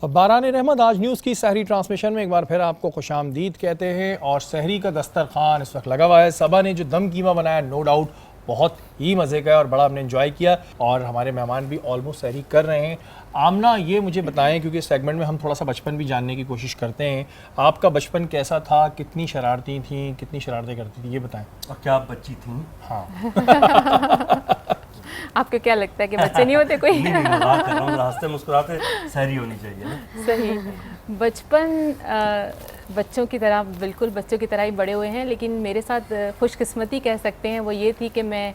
باران رحمت آج نیوز کی سحری ٹرانسمیشن میں ایک بار پھر آپ کو خوش آمدید کہتے ہیں، اور سحری کا دسترخوان اس وقت لگا ہوا ہے۔ صبا نے جو دم کیما بنایا نو ڈاؤٹ بہت ہی مزے کا ہے اور بڑا ہم نے انجوائے کیا، اور ہمارے مہمان بھی آلموسٹ سحری کر رہے ہیں۔ آمنہ یہ مجھے بتائیں، کیونکہ اس سیگمنٹ میں ہم تھوڑا سا بچپن بھی جاننے کی کوشش کرتے ہیں، آپ کا بچپن کیسا تھا؟ کتنی شرارتی تھیں، کتنی شرارتیں کرتی تھیں، یہ بتائیں۔ اور کیا آپ بچی تھیں؟ ہاں آپ کو کیا لگتا ہے کہ بچے نہیں ہوتے کوئی؟ نہیں مذاق کر رہا ہوں، ہنستے مسکراتے سحری ہونی چاہیے نا۔ صحیح، بچپن بچوں کی طرح، بالکل بچوں کی طرح ہی بڑے ہوئے ہیں، لیکن میرے ساتھ خوش قسمتی کہہ سکتے ہیں وہ یہ تھی کہ میں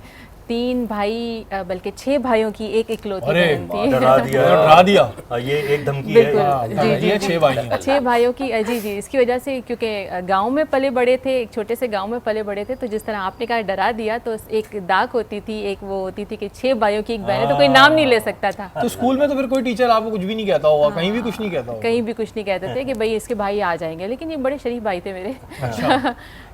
3 بھائی بلکہ 6 بھائیوں کی ایک اکلوتی بہن تھی۔ ڈرا دیا یہ ایک دھمکی ہے۔ بالکل جی جی، 6 بھائی ہیں، 6 بھائیوں کی جی جی، اس کی وجہ سے کیونکہ گاؤں میں پلے بڑے تھے، ایک چھوٹے سے گاؤں میں پلے بڑے تھے، تو جس طرح آپ نے کہا ڈرا دیا، تو ایک داغ ہوتی تھی، ایک وہ ہوتی تھی کہ 6 بھائیوں کی ایک بہن ہے تو کوئی نام نہیں لے سکتا تھا۔ تو اسکول میں تو پھر کوئی ٹیچر آپ کو کچھ بھی نہیں کہتا ہوگا، کہیں بھی کچھ نہیں کہتا ہوگا؟ کہیں بھی کچھ نہیں کہتے تھے کہ بھائی اس کے بھائی آ جائیں گے، لیکن یہ بڑے شریف بھائی تھے میرے۔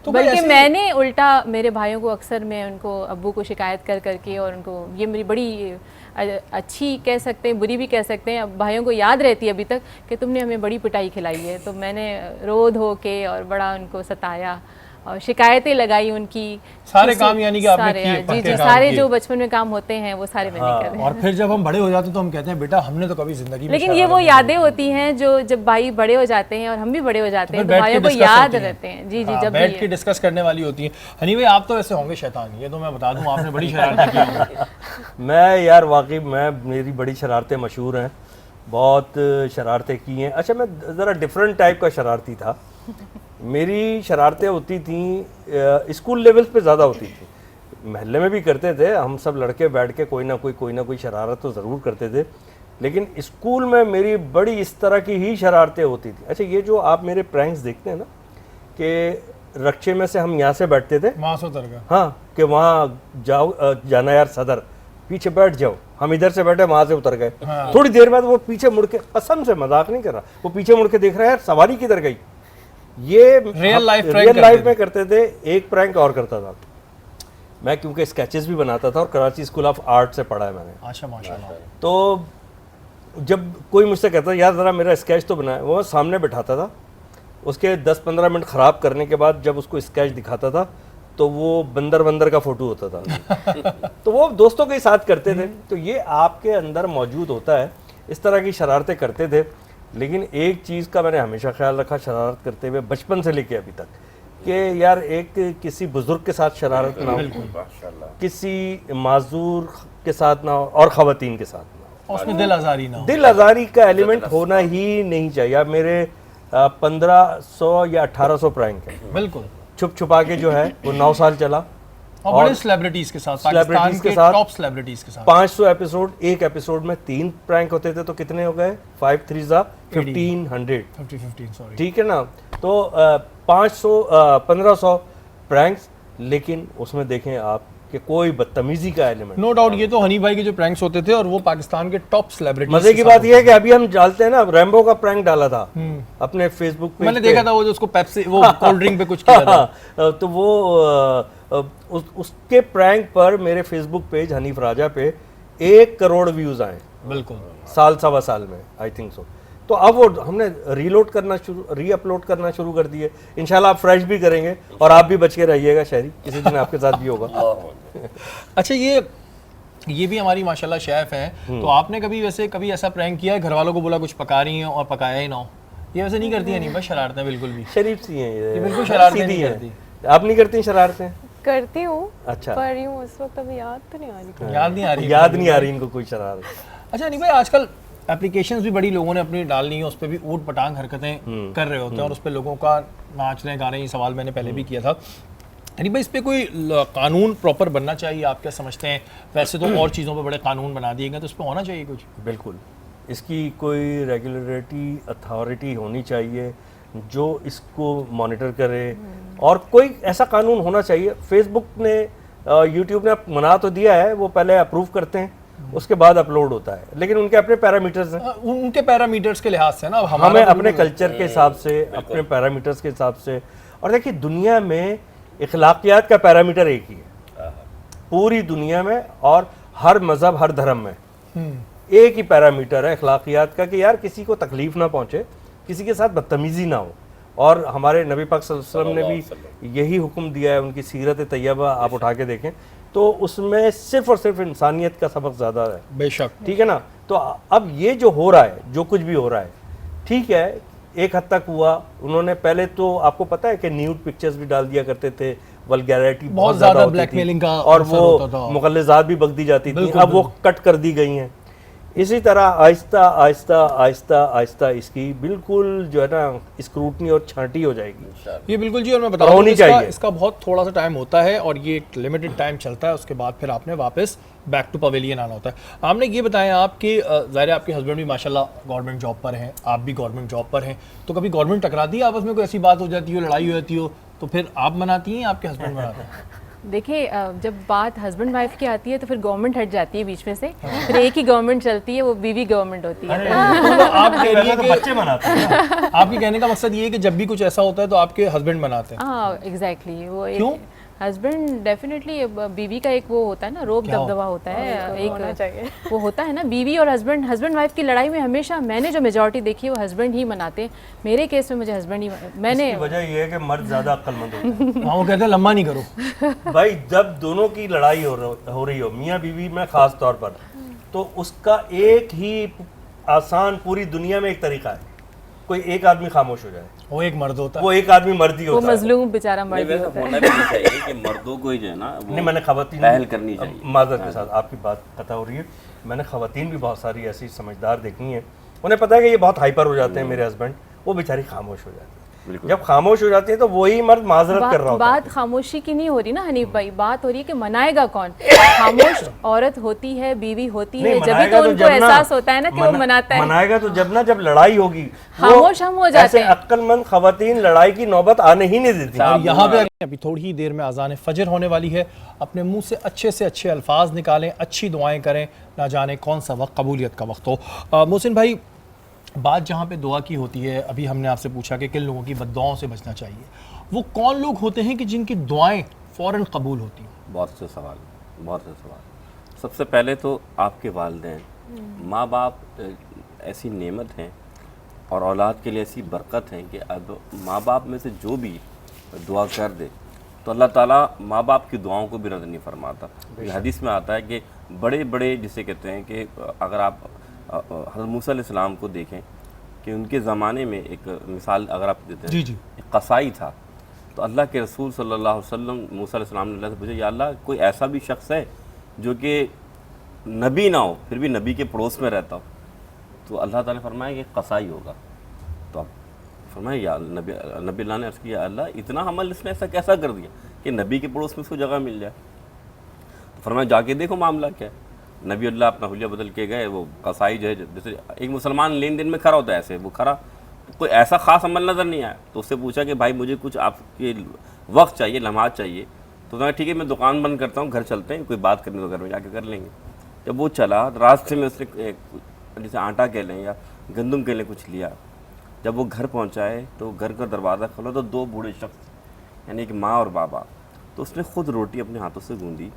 بلکہ میں نے الٹا میرے بھائیوں کو اکثر میں ان کو ابو کو شکایت کر کر کے، اور ان کو یہ میری بڑی اچھی کہہ سکتے ہیں، بری بھی کہہ سکتے ہیں، بھائیوں کو یاد رہتی ہے ابھی تک کہ تم نے ہمیں بڑی پٹائی کھلائی ہے، تو میں نے رو دھو کے اور بڑا ان کو ستایا اور شکایتیں لگائی ان کی۔ سارے کام یعنی کہ آپ نے کیے؟ جی جی، سارے جو بچپن میں کام ہوتے ہیں وہ سارے میں نے کرے۔ اور پھر جب ہم بڑے ہو جاتے ہیں تو ہم کہتے ہیں بیٹا ہم نے تو کبھی زندگی میں، لیکن یہ وہ یادیں ہوتی ہیں جو جب بھائی بڑے ہو جاتے ہیں اور ہم بھی بڑے ہو جاتے ہیں تو بھائیوں کو یاد رہتے ہیں۔ جی جی، جب بیٹھ کے ڈسکس کرنے والی ہوتی ہیں۔ ہنی بھائی آپ تو ایسے ہوں گے شیطان، یہ تو میں بتا دوں، آپ نے بڑی شرارتیں کی ہوں۔ میں یار واقعی میری بڑی شرارتیں مشہور ہیں، بہت شرارتیں کی ہیں۔ اچھا میں ذرا ڈفرینٹ ٹائپ کا شرارتی تھا۔ میری شرارتیں ہوتی تھیں اسکول لیول پہ زیادہ ہوتی تھیں، محلے میں بھی کرتے تھے ہم سب لڑکے بیٹھ کے کوئی نہ کوئی شرارت تو ضرور کرتے تھے، لیکن اسکول میں میری بڑی اس طرح کی ہی شرارتیں ہوتی تھیں۔ اچھا یہ جو آپ میرے پرینکس دیکھتے ہیں نا کہ رکشے میں سے ہم یہاں سے بیٹھتے تھے، وہاں سے اتر گیا، ہاں کہ وہاں جاؤ جانا یار صدر پیچھے بیٹھ جاؤ، ہم ادھر سے بیٹھے وہاں سے اتر گئے، تھوڑی دیر بعد وہ پیچھے مڑ کے، قسم سے مذاق نہیں کر رہا، وہ پیچھے مڑ کے دیکھ رہا ہے یار سواری کدھر گئی۔ یہ ریئل لائف میں کرتے تھے۔ ایک پرینک اور کرتا تھا میں، کیونکہ اسکیچز بھی بناتا تھا اور کراچی اسکول آف آرٹ سے پڑھا ہے میں نے۔ اچھا ماشاءاللہ۔ تو جب کوئی مجھ سے کہتا یار ذرا میرا اسکیچ تو بنایا، وہ سامنے بٹھاتا تھا، اس کے 10-15 منٹ خراب کرنے کے بعد جب اس کو اسکیچ دکھاتا تھا تو وہ بندر کا فوٹو ہوتا تھا۔ تو وہ دوستوں کے ساتھ کرتے تھے، تو یہ آپ کے اندر موجود ہوتا ہے، اس طرح کی شرارتیں کرتے تھے۔ لیکن ایک چیز کا میں نے ہمیشہ خیال رکھا شرارت کرتے ہوئے، بچپن سے لے کے ابھی تک، کہ یار ایک کسی بزرگ کے ساتھ شرارت نہ ہو، کسی معذور کے ساتھ نہ ہو، اور خواتین کے ساتھ نہ ہو، اس میں دل آزاری نہ ہو، دل آزاری کا ایلیمنٹ ہونا ہی نہیں چاہیے۔ اب میرے 1500 یا 1800 پرینک ہیں، بالکل چھپ چھپا کے جو ہے وہ 9 سال چلا، اور بڑے سیلیبریٹیز کے ساتھ، پاکستان کے ٹاپ سیلیبریٹیز کے ساتھ 500 ایپیسوڈ، ایک ایپیسوڈ میں 3 پرینک ہوتے تھے، تو کتنے ہو گئے؟ 5 3 1500، 15 سوری، ٹھیک ہے نا؟ تو 1500 پرینکس، لیکن اس میں دیکھیں آپ کہ کوئی بدتمیزی کا ایلیمنٹ۔ نو ڈاؤٹ یہ تو ہنی بھائی کے جو پرینکس ہوتے تھے، اور وہ پاکستان کے ٹاپ سیلیبریٹیز۔ مزے کی بات یہ ہے کہ ابھی ہم ڈالتے ہیں نا، ریمبو کا پرینک ڈالا تھا اپنے فیس بک پہ، میں نے دیکھا تھا وہ جو اس کو پیپسی وہ کولڈ ڈرنک پہ کچھ کیا تھا، تو وہ اس کے پرینک پر میرے فیس بک پیج حنیف راجہ پہ 1 کروڑ ویوز آئے، بالکل سال سوا سال میں، آئی تھنک سو۔ تو اب وہ ہم نے ری اپلوڈ کرنا شروع کر دیے، انشاءاللہ آپ فریش بھی کریں گے، اور آپ بھی بچ کے رہیے گا شہری، کسی دن آپ کے ساتھ بھی ہوگا۔ اچھا یہ بھی ہماری ماشاءاللہ شیف ہیں، تو آپ نے کبھی ایسا پرینک کیا ہے گھر والوں کو بولا کچھ پکا رہی ہیں اور پکایا ہی نہ ہو؟ یہ ویسے نہیں کرتی ہیں نہیں بس شرارتیں بالکل بھی، شریف سی ہیں یہ، بالکل شرارتیں نہیں کرتی۔ آپ نہیں کرتی شرارتیں؟ کرتی ہوں، اچھا، پڑھ رہی ہوں اس وقت، ابھی یاد تو نہیں آ رہی، یاد نہیں آ رہی ان کو کوئی شرارت۔ اچھا نہیں بھائی، آج کل اپلیکیشنز بھی بڑی لوگوں نے اپنی ڈالنی ہے، اس پہ بھی اوٹ پٹانگ حرکتیں کر رہے ہوتے ہیں، اور اس پہ لوگوں کا ناچ رہے گا رہے ہیں۔ یہ سوال میں نے پہلے بھی کیا تھا، یعنی بھائی اس پہ کوئی قانون پراپر بننا چاہیے، آپ کیا سمجھتے ہیں؟ ویسے تو اور چیزوں پہ بڑے قانون بنا دیے گئے، تو اس پہ ہونا چاہیے کچھ؟ بالکل، اس کی کوئی ریگولیٹری اتھارٹی ہونی چاہیے جو اس کو مانیٹر کرے، اور کوئی ایسا قانون ہونا چاہیے۔ فیس بک نے، یوٹیوب نے منا تو دیا ہے، وہ پہلے اپروو کرتے ہیں، اس کے بعد اپلوڈ ہوتا ہے، لیکن ان کے اپنے پیرامیٹرز ہیں، ان کے پیرامیٹرز کے لحاظ سے نا، ہمیں اپنے کلچر کے حساب سے، اپنے پیرامیٹرز کے حساب سے۔ اور دیکھیے دنیا میں اخلاقیات کا پیرامیٹر ایک ہی ہے پوری دنیا میں، اور ہر مذہب ہر دھرم میں ایک ہی پیرامیٹر ہے اخلاقیات کا کہ یار کسی کو تکلیف نہ پہنچے, کسی کے ساتھ بدتمیزی نہ ہو. اور ہمارے نبی پاک صلی اللہ علیہ وسلم نے بھی یہی حکم دیا ہے, ان کی سیرت طیبہ آپ اٹھا کے دیکھیں تو اس میں صرف اور صرف انسانیت کا سبق زیادہ ہے. بے شک. ٹھیک ہے نا. تو اب یہ جو ہو رہا ہے, جو کچھ بھی ہو رہا ہے, ٹھیک ہے ایک حد تک ہوا. انہوں نے پہلے تو آپ کو پتہ ہے کہ نیوڈ پکچرز بھی ڈال دیا کرتے تھے, ولگیرٹی بہت زیادہ ہوتی بلیک تھی میلنگ کا اور وہ مغلظات بھی بک دی جاتی تھی, اب وہ کٹ کر دی گئی ہیں. اسی طرح آہستہ آہستہ آہستہ آہستہ اس کی بالکل جو ہے نا اسکروٹنی اور چھانٹی ہو جائے گی. یہ بالکل جی, اور میں بتاؤں اس کا بہت تھوڑا سا ٹائم ہوتا ہے اور یہ ایک لمیٹڈ ٹائم چلتا ہے, اس کے بعد پھر آپ نے واپس بیک ٹو پویلین آنا ہوتا ہے. آپ نے یہ بتایا آپ کہ ظاہر آپ کے ہسبینڈ بھی ماشاءاللہ گورنمنٹ جاب پر ہیں, آپ بھی گورنمنٹ جاب پر ہیں, تو کبھی گورنمنٹ ٹکرا دی آپس میں, کوئی ایسی بات ہو جاتی ہو, لڑائی ہو جاتی ہو, تو پھر آپ مناتی ہیں آپ کے ہسبینڈ مناتے ہیں؟ دیکھیے جب بات ہسبینڈ وائف کی آتی ہے تو پھر گورنمنٹ ہٹ جاتی ہے بیچ میں سے, پھر ایک ہی گورنمنٹ چلتی ہے, وہ بیوی گورنمنٹ ہوتی ہے. آپ کہہ رہی ہیں کہ بچے مناتے ہیں. آپ کے کہنے کا مقصد یہ ہے کہ جب بھی کچھ ایسا ہوتا ہے تو آپ کے ہسبینڈ مناتے ہیں. ہاں ایگزیکٹلی. وہ کیوں؟ ہسبینڈ ڈیفینیٹلی بیوی کا ایک وہ ہوتا ہے نا, روب دبدبا ہوتا ہے, ایک وہ ہوتا ہے نا. بیوی اور ہسبینڈ وائف کی لڑائی میں ہمیشہ میں نے جو میجورٹی دیکھی ہے وہ ہسبینڈ ہی مناتے ہیں. میرے کیس میں مجھے ہسبینڈ ہی, میں نے وجہ یہ ہے کہ مرد زیادہ عقل مند ہوتا ہے. ہاں وہ کہتے ہیں لمبا نہیں کرو. بھائی جب دونوں کی لڑائی ہو رہی ہو, میاں بیوی میں خاص طور پر, تو اس کا ایک ہی آسان پوری دنیا میں ایک طریقہ ہے, کوئی ایک آدمی خاموش ہو جائے. وہ ایک مرد ہوتا ہے, وہ ایک آدمی مرد ہی ہوتا ہے. وہ مظلوم بیچارہ مرد ہوتا ہے. ہونا بھی چاہیے کہ مردوں کو ہی جو ہے نا نہیں, میں نے خواتین پہل کرنی چاہیے. معذرت کے ساتھ آپ کی بات قطع ہو رہی ہے, میں نے خواتین بھی بہت ساری ایسی سمجھدار دیکھی ہیں, انہیں پتہ ہے کہ یہ بہت ہائپر ہو جاتے ہیں میرے ہسبینڈ, وہ بیچاری خاموش ہو جاتی ہے. جب خاموش ہو جاتی ہے تو وہی مرد معذرت کر رہا ہوتا ہے. بات خاموشی کی نہیں ہو رہی نا حنیف بھائی, بات ہو رہی ہے کہ منائے گا کون. خاموش عورت ہوتی ہے, بیوی ہوتی ہے, جبھی تو ان کو احساس ہوتا ہے نا کہ وہ مناتا ہے. منائے گا تو جب لڑائی ہوگی خاموش ہم ہو جاتے ہیں. ایسے عقل مند خواتین لڑائی کی نوبت آنے ہی نہیں دیتی. اور یہاں پہ ابھی تھوڑی ہی دیر میں اذان فجر ہونے والی ہے, اپنے منہ سے اچھے الفاظ نکالیں, اچھی دعائیں کریں, نہ جانے کون سا وقت قبولیت کا وقت ہو. محسن بھائی, بات جہاں پہ دعا کی ہوتی ہے, ابھی ہم نے آپ سے پوچھا کہ کن لوگوں کی بد دعاؤں سے بچنا چاہیے, وہ کون لوگ ہوتے ہیں کہ جن کی دعائیں فوراً قبول ہوتی ہیں؟ بہت سے سوال. سب سے پہلے تو آپ کے والدین, ماں باپ ایسی نعمت ہیں اور اولاد کے لیے ایسی برکت ہیں کہ اب ماں باپ میں سے جو بھی دعا کر دے تو اللہ تعالیٰ ماں باپ کی دعاؤں کو بھی رد نہیں فرماتا. حدیث میں آتا ہے کہ بڑے جسے کہتے ہیں کہ اگر آپ حضرت موسیٰ علیہ السلام کو دیکھیں کہ ان کے زمانے میں ایک مثال اگر آپ دیتے ہیں, ایک قصائی تھا, تو اللہ کے رسول صلی اللہ علیہ وسلم موسیٰ علیہ السلام نے اللہ سے پوچھا, یا اللہ کوئی ایسا بھی شخص ہے جو کہ نبی نہ ہو پھر بھی نبی کے پڑوس میں رہتا ہو؟ تو اللہ تعالیٰ نے فرمایا کہ قصائی ہوگا. تو اب فرمایا یا نبی اللہ نے عرض کیا, اللہ اتنا عمل اس نے ایسا کیسا کر دیا کہ نبی کے پڑوس میں اس کو جگہ مل جائے؟ تو فرمایا جا کے دیکھو معاملہ کیا ہے. نبی اللہ اپنا حلیہ بدل کے گئے, وہ قصائی جو ہے جیسے ایک مسلمان لین دین میں کھڑا ہوتا ہے ایسے وہ کھڑا, کوئی ایسا خاص عمل نظر نہیں آیا. تو اس سے پوچھا کہ بھائی مجھے کچھ آپ کے وقت چاہیے, لمحات چاہیے. تو کہا ٹھیک ہے میں دکان بند کرتا ہوں, گھر چلتے ہیں, کوئی بات کرنی تو گھر میں جا کے کر لیں گے. جب وہ چلا, راستے میں اس نے جیسے آٹا کہہ لیں یا گندم کہہ لیں کچھ لیا. جب وہ گھر پہنچائے تو گھر کا دروازہ کھولا تو دو بوڑھے شخص یعنی ایک ماں اور بابا, تو اس نے خود روٹی اپنے ہاتھوں سے گوندی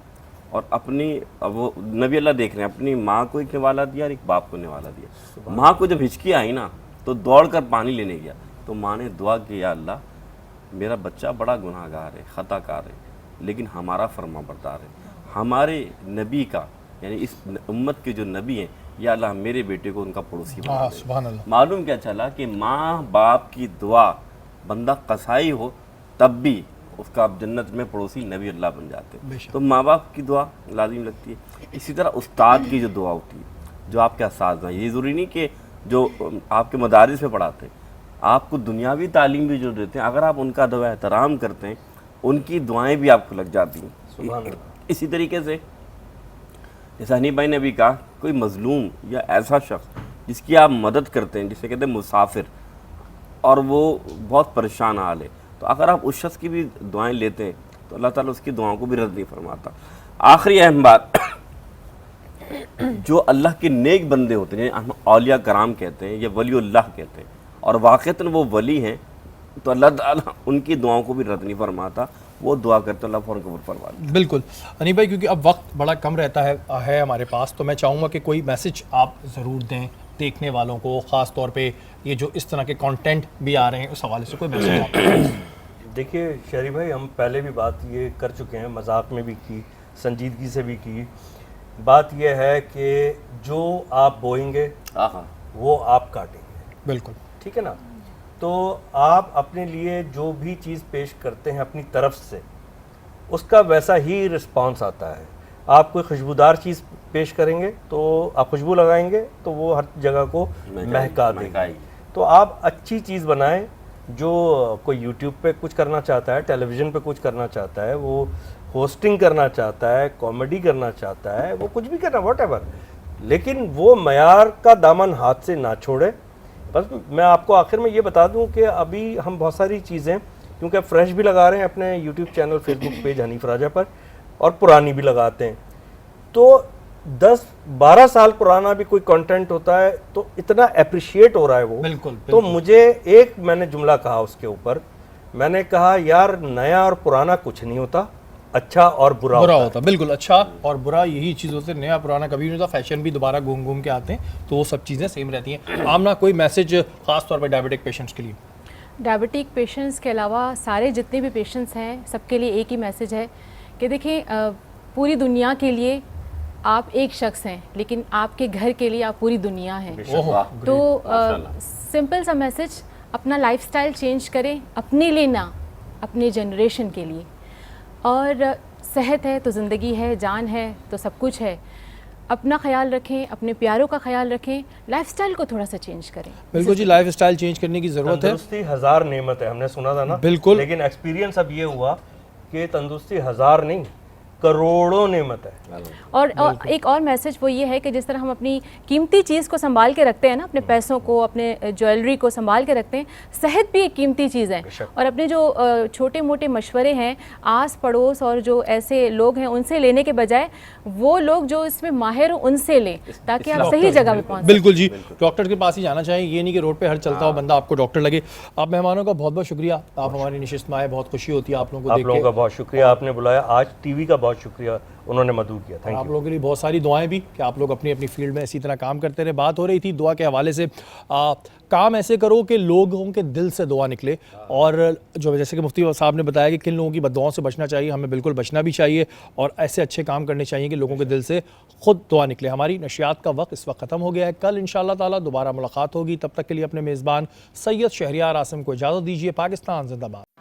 اور اپنی, وہ نبی اللہ دیکھ رہے ہیں, اپنی ماں کو ایک نوالا دیا اور ایک باپ کو نوالا دیا. ماں کو جب ہچکی آئی نا تو دوڑ کر پانی لینے گیا, تو ماں نے دعا کی, یا اللہ میرا بچہ بڑا گناہ گار ہے, خطا کار ہے, لیکن ہمارا فرما بردار ہے, ہمارے نبی کا یعنی اس امت کے جو نبی ہیں, یا اللہ میرے بیٹے کو ان کا پڑوسی بنا دے. سبحان اللہ. معلوم کیا چلا کہ ماں باپ کی دعا, بندہ قصائی ہو تب بھی اس کا جنت میں پڑوسی نبی اللہ بن جاتے ہیں. تو ماں باپ کی دعا لازم لگتی ہے. اسی طرح استاد کی جو دعا ہوتی ہے, جو آپ کے اساتذہ ہیں, یہ ضروری نہیں کہ جو آپ کے مدارس میں پڑھاتے ہیں, آپ کو دنیاوی تعلیم بھی جو دیتے ہیں, اگر آپ ان کا دعا احترام کرتے ہیں, ان کی دعائیں بھی آپ کو لگ جاتی ہیں. سبحان اللہ. اسی طریقے سے جیسا حنیف بھائی نے بھی کہا, کوئی مظلوم یا ایسا شخص جس کی آپ مدد کرتے ہیں, جسے کہتے ہیں مسافر, اور وہ بہت پریشان حال ہے, تو اگر آپ اس شخص کی بھی دعائیں لیتے ہیں تو اللہ تعالیٰ اس کی دعاؤں کو بھی رد نہیں فرماتا. آخری اہم بات, جو اللہ کے نیک بندے ہوتے ہیں, ہم اولیاء کرام کہتے ہیں یا ولی اللہ کہتے ہیں, اور واقعتاً وہ ولی ہیں, تو اللہ تعالیٰ ان کی دعاؤں کو بھی رد نہیں فرماتا, وہ دعا کرتے اللہ فوراً قبول فرما لے۔ بالکل انیب بھائی، کیونکہ اب وقت بڑا کم رہتا ہے ہمارے پاس، تو میں چاہوں گا کہ کوئی میسج آپ ضرور دیں دیکھنے والوں کو، خاص طور پہ یہ جو اس طرح کے کانٹینٹ بھی آ رہے ہیں اس حوالے سے کوئی میسج آپ دیکھیے شہری بھائی، ہم پہلے بھی بات یہ کر چکے ہیں، مذاق میں بھی کی، سنجیدگی سے بھی کی۔ بات یہ ہے کہ جو آپ بوئیں گے وہ آپ کاٹیں گے، بالکل ٹھیک ہے نا؟ تو آپ اپنے لیے جو بھی چیز پیش کرتے ہیں اپنی طرف سے، اس کا ویسا ہی رسپانس آتا ہے۔ آپ کوئی خوشبودار چیز پیش کریں گے تو آپ خوشبو لگائیں گے تو وہ ہر جگہ کو مہکا دے گی۔ تو آپ اچھی چیز بنائیں۔ جو کوئی یوٹیوب پہ کچھ کرنا چاہتا ہے، ٹیلی ویژن پہ کچھ کرنا چاہتا ہے، وہ ہوسٹنگ کرنا چاہتا ہے، کامیڈی کرنا چاہتا ہے، وہ کچھ بھی کرنا واٹ ایور، لیکن وہ معیار کا دامن ہاتھ سے نہ چھوڑے۔ بس میں آپ کو آخر میں یہ بتا دوں کہ ابھی ہم بہت ساری چیزیں کیونکہ فریش بھی لگا رہے ہیں اپنے یوٹیوب چینل، فیس بک پیج حنیف راجہ پر، اور پرانی بھی لگاتے ہیں، تو 10-12 سال پرانا بھی کوئی کنٹینٹ ہوتا ہے تو اتنا اپریشیٹ ہو رہا ہے وہ۔ بالکل تو مجھے ایک میں نے جملہ کہا اس کے اوپر، میں نے کہا یار نیا اور پرانا کچھ نہیں ہوتا، اچھا اور برا ہوتا۔ بالکل، اچھا اور برا یہی چیز ہوتے ہیں، نیا پرانا کبھی نہیں ہوتا، فیشن بھی دوبارہ گھوم کے آتے ہیں، تو وہ سب چیزیں سیم رہتی ہیں۔ آمنہ، کوئی میسج خاص طور پہ ڈائبیٹک پیشنٹس کے لیے؟ ڈائبٹک پیشنٹس کے علاوہ سارے جتنے بھی پیشنٹس ہیں سب کے لیے ایک ہی میسج ہے کہ دیکھیں پوری دنیا کے لیے آپ ایک شخص ہیں، لیکن آپ کے گھر کے لیے آپ پوری دنیا ہیں۔ تو سمپل سا میسج، اپنا لائف سٹائل چینج کریں، اپنے لیے نہ، اپنے جنریشن کے لیے۔ اور صحت ہے تو زندگی ہے، جان ہے تو سب کچھ ہے۔ اپنا خیال رکھیں، اپنے پیاروں کا خیال رکھیں، لائف سٹائل کو تھوڑا سا چینج کریں۔ بالکل جی، لائف سٹائل چینج کرنے کی ضرورت ہے۔ تندرستی 1000 نعمت ہے، ہم نے سنا تھا نا، بالکل، لیکن ایکسپیرینس اب یہ ہوا کہ تندرستی 1000 نہیں، کروڑوں نعمت ہے۔ اور ایک اور میسج وہ یہ ہے کہ جس طرح ہم اپنی قیمتی چیز کو سنبھال کے رکھتے ہیں نا، اپنے پیسوں کو، اپنے جویلری کو سنبھال کے رکھتے ہیں، صحت بھی ایک قیمتی چیز ہے۔ اور اپنے جو چھوٹے موٹے مشورے ہیں آس پڑوس اور جو ایسے لوگ ہیں ان سے لینے کے بجائے وہ لوگ جو اس میں ماہر ہوں ان سے لیں، تاکہ آپ صحیح جگہ پہ پہنچ سکیں۔ بالکل جی، ڈاکٹر کے پاس ہی جانا چاہیے، یہ نہیں کہ روڈ پہ ہر چلتا ہوا بندہ آپ کو ڈاکٹر لگے۔ آپ مہمانوں کا بہت بہت شکریہ، آپ ہماری نشست میں آئے، بہت خوشی ہوتی ہے آپ لوگوں کو دیکھ کے۔ آپ لوگوں کا بہت شکریہ، آپ نے بلایا، آج ٹی وی کا بہت شکریہ انہوں نے مدعو کیا۔ آپ لوگوں کے لیے بہت ساری دعائیں بھی کہ آپ لوگ اپنی اپنی فیلڈ میں اسی طرح کام کرتے رہے۔ بات ہو رہی تھی دعا کے حوالے سے، کام ایسے کرو کہ لوگوں کے دل سے دعا نکلے، اور جو جیسے کہ مفتی صاحب نے بتایا کہ کن لوگوں کی بد دعاؤں سے بچنا چاہیے، ہمیں بالکل بچنا بھی چاہیے، اور ایسے اچھے کام کرنے چاہیے کہ لوگوں کے دل سے خود دعا نکلے۔ ہماری نشریات کا وقت اس وقت ختم ہو گیا ہے، کل انشاءاللہ تعالی دوبارہ ملاقات ہوگی، تب تک کے لیے اپنے میزبان سید شہریار عاصم کو اجازت دیجیے۔ پاکستان زندہ باد۔